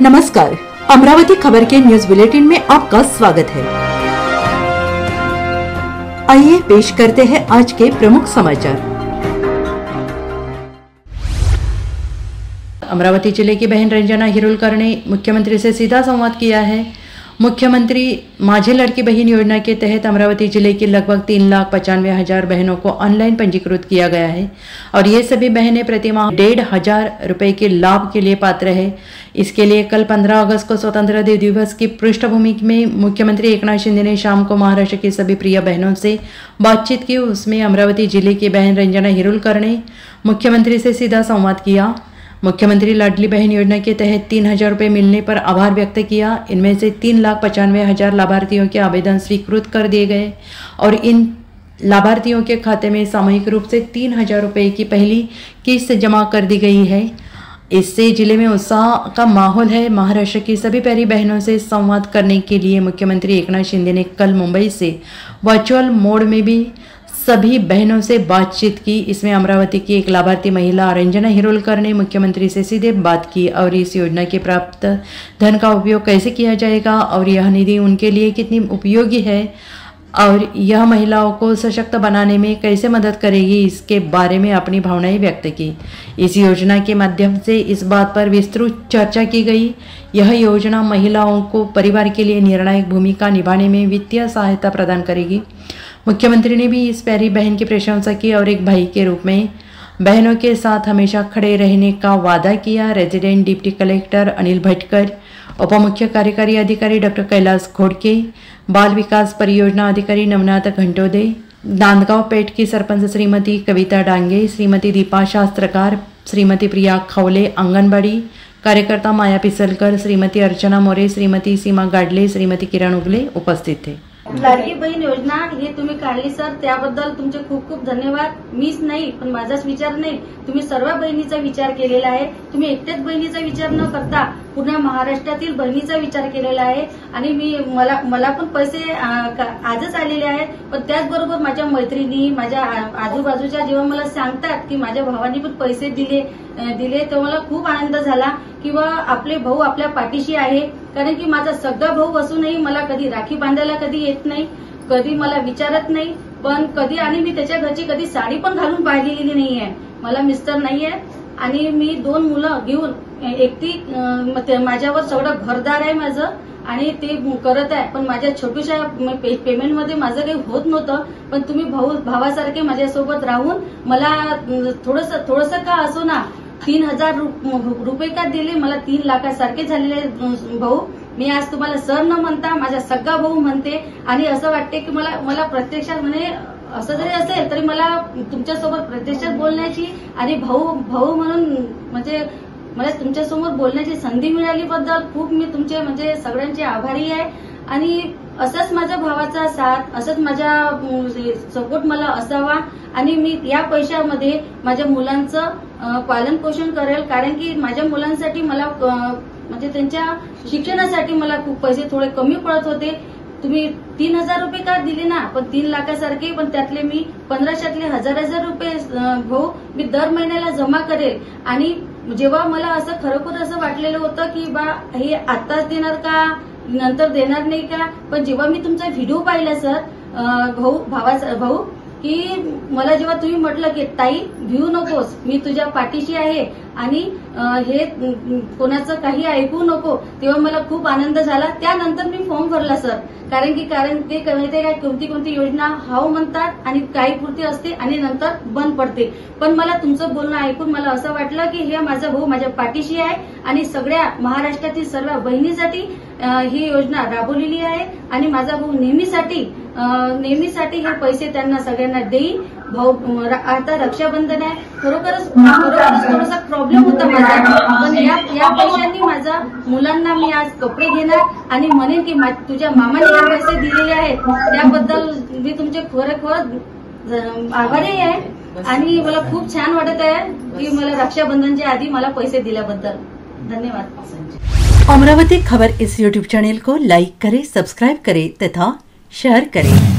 नमस्कार, अमरावती खबर के news bulletin में आपका स्वागत है। आइए पेश करते हैं आज के प्रमुख समाचार। अमरावती जिले की बहन रंजना हिरुलकर ने मुख्यमंत्री से सीधा संवाद किया है। मुख्यमंत्री माझी लड़की बहन योजना के तहत अमरावती जिले की लगभग 3,95,000 बहनों को ऑनलाइन पंजीकृत किया गया है और ये सभी बहनें प्रतिमाह 1,500 रुपए के लाभ के लिए पात्र है। इसके लिए कल 15 अगस्त को स्वतंत्रता दिवस की पृष्ठभूमि में मुख्यमंत्री एकनाथ शिंदे ने शाम को महाराष्ट्र की सभी प्रिय बहनों से बातचीत की। उसमें अमरावती जिले की बहन रंजना हिरुलकर ने मुख्यमंत्री से सीधा संवाद किया। मुख्यमंत्री लाडली बहन योजना के तहत 3,000 रुपये मिलने पर आभार व्यक्त किया। इनमें से 3,95,000 लाभार्थियों के आवेदन स्वीकृत कर दिए गए और इन लाभार्थियों के खाते में सामूहिक रूप से 3,000 रुपये की पहली किस्त जमा कर दी गई है। इससे जिले में उत्साह का माहौल है। महाराष्ट्र की सभी प्यारी बहनों से संवाद करने के लिए मुख्यमंत्री एकनाथ शिंदे ने कल मुंबई से वर्चुअल मोड में भी सभी बहनों से बातचीत की। इसमें अमरावती की एक लाभार्थी महिला रंजना हिरुलकर ने मुख्यमंत्री से सीधे बात की और इस योजना के प्राप्त धन का उपयोग कैसे किया जाएगा और यह निधि उनके लिए कितनी उपयोगी है और यह महिलाओं को सशक्त बनाने में कैसे मदद करेगी, इसके बारे में अपनी भावनाएं व्यक्त की। इस योजना के माध्यम से इस बात पर विस्तृत चर्चा की गई। यह योजना महिलाओं को परिवार के लिए निर्णायक भूमिका निभाने में वित्तीय सहायता प्रदान करेगी। मुख्यमंत्री ने भी इस प्यारी बहन की प्रशंसा की और एक भाई के रूप में बहनों के साथ हमेशा खड़े रहने का वादा किया। Resident deputy collector Anil Bhatkar, उप मुख्य कार्यकारी अधिकारी डॉक्टर कैलाश घोड़के, बाल विकास परियोजना अधिकारी नवनाथ घंटोदे, नांदगांव पेठ की सरपंच श्रीमती कविता डांगे, श्रीमती दीपा शास्त्रकार, श्रीमती प्रिया खवले, आंगनबाड़ी कार्यकर्ता माया पिसलकर, श्रीमती अर्चना मोरे, श्रीमती सीमा गाडले, श्रीमती किरण उगले उपस्थित थे। लाडकी बहीण योजना हे तुम्ही काढली सर, त्याबद्दल तुमचे खूप खूप धन्यवाद। मीच नाही पण माझाच विचार नाही, तुम्ही सर्व बहिणीचा विचार केलेला आहे। तुम्ही एकट्याच बहिणीचा विचार न करता पूर्ण महाराष्ट्रातील बहिणीचा विचार केलेला आहे आणि मला पण पैसे आजच आलेले आहेत। पण त्याचबरोबर माझ्या मैत्रिणी, माझ्या आजूबाजूच्या जेव्हा मला सांगतात की माझ्या भावानी पण पैसे दिले तर मला खूप आनंद झाला किंवा आपले भाऊ आपल्या पाठीशी आहे। कारण की माझा सगळा भाऊ असूनही मला कधी राखी बांधायला कधी येत नाही, कधी मला विचारत नाही, पण कधी आणि मी त्याच्या घरची कधी साडी पण घालून पाहिलेली नाहीये। मला मिस्टर नाहीये आणि मी 2 मुलं घेऊन एकटी माझ्यावर सगळं घरदार आहे माझं आणि ते करत आहे। पण माझ्या छोट्याशा पेमेंटमध्ये माझं काही होत नव्हतं, पण तुम्ही भावासारखे माझ्यासोबत राहून मला थोडंसं का असो ना 3,000 रुपये का दिले, मला 3 लाखासारखे झालेले भाऊ। मी आज तुम्हाला सर न म्हणता माझा सगळा भाऊ म्हणते आणि असं वाटते की मला प्रत्यक्षात म्हणजे असं जरी असेल तरी मला तुमच्यासोबत प्रत्यक्षात बोलण्याची आणि भाऊ म्हणून म्हणजे मला तुमच्यासमोर बोलण्याची संधी मिळालीबद्दल खूप मी तुमचे म्हणजे सगळ्यांचे आभारी आहे। आणि असंच माझ्या भावाचा साथ, असंच माझ्या सपोर्ट मला असावा आणि मी या पैशामध्ये माझ्या मुलांचं पालन पोषण करेल। कारण की माझ्या मुलांसाठी मला म्हणजे त्यांच्या शिक्षणासाठी मला खूप पैसे थोडे कमी पडत होते। तुम्ही 3,000 रुपये का दिले ना, पण 3 लाखासारखे, पण त्यातले मी 1500तले 1,000 रुपये भाऊ मी दर महिन्याला जमा करेल। आणि जेव्हा मला असं खरोखर असं वाटलेलं होतं की बा हे आताच देणार का नंतर देणार नाही का, पण जेव्हा मी तुमचा व्हिडिओ पाहिला सर भाऊ की मला जेव्हा तुम्ही म्हटलं की ताई भिऊ नकोस, मी तुझ्या पाठीशी आहे आणि हे कोणाचं काही ऐकू नको, तेव्हा मला खूप आनंद झाला। त्यानंतर मी फॉर्म भरला सर, कारण ते माहिती काय कोणती योजना हाव म्हणतात आणि काही पुरती असते आणि नंतर बंद पडते। पण मला तुमचं बोलणं ऐकून मला असं वाटलं की हे माझा भाऊ माझ्या पाठीशी आहे आणि सगळ्या महाराष्ट्रातील सर्व बहिणीसाठी ही योजना राबवलेली आहे आणि माझा भाऊ नेहमीसाठी हे पैसे त्यांना सगळ्यांना देईल। भाऊ आता रक्षाबंधन आहे, खरोखरच थोडासा प्रॉब्लेम होता माझा, पण या पैशांनी माझ्या मुलांना मी आज कपडे घेणार आणि म्हणेन की तुझ्या मामाने हे पैसे दिलेले आहेत, त्याबद्दल मी तुमचे खरोखर आभारी आहे आणि मला खूप छान वाटत आहे की मला रक्षाबंधनच्या आधी मला पैसे दिल्याबद्दल धन्यवाद। अमरावती खबर इस YouTube चैनल को लाइक करें, सब्सक्राइब करें तथा शेयर करें।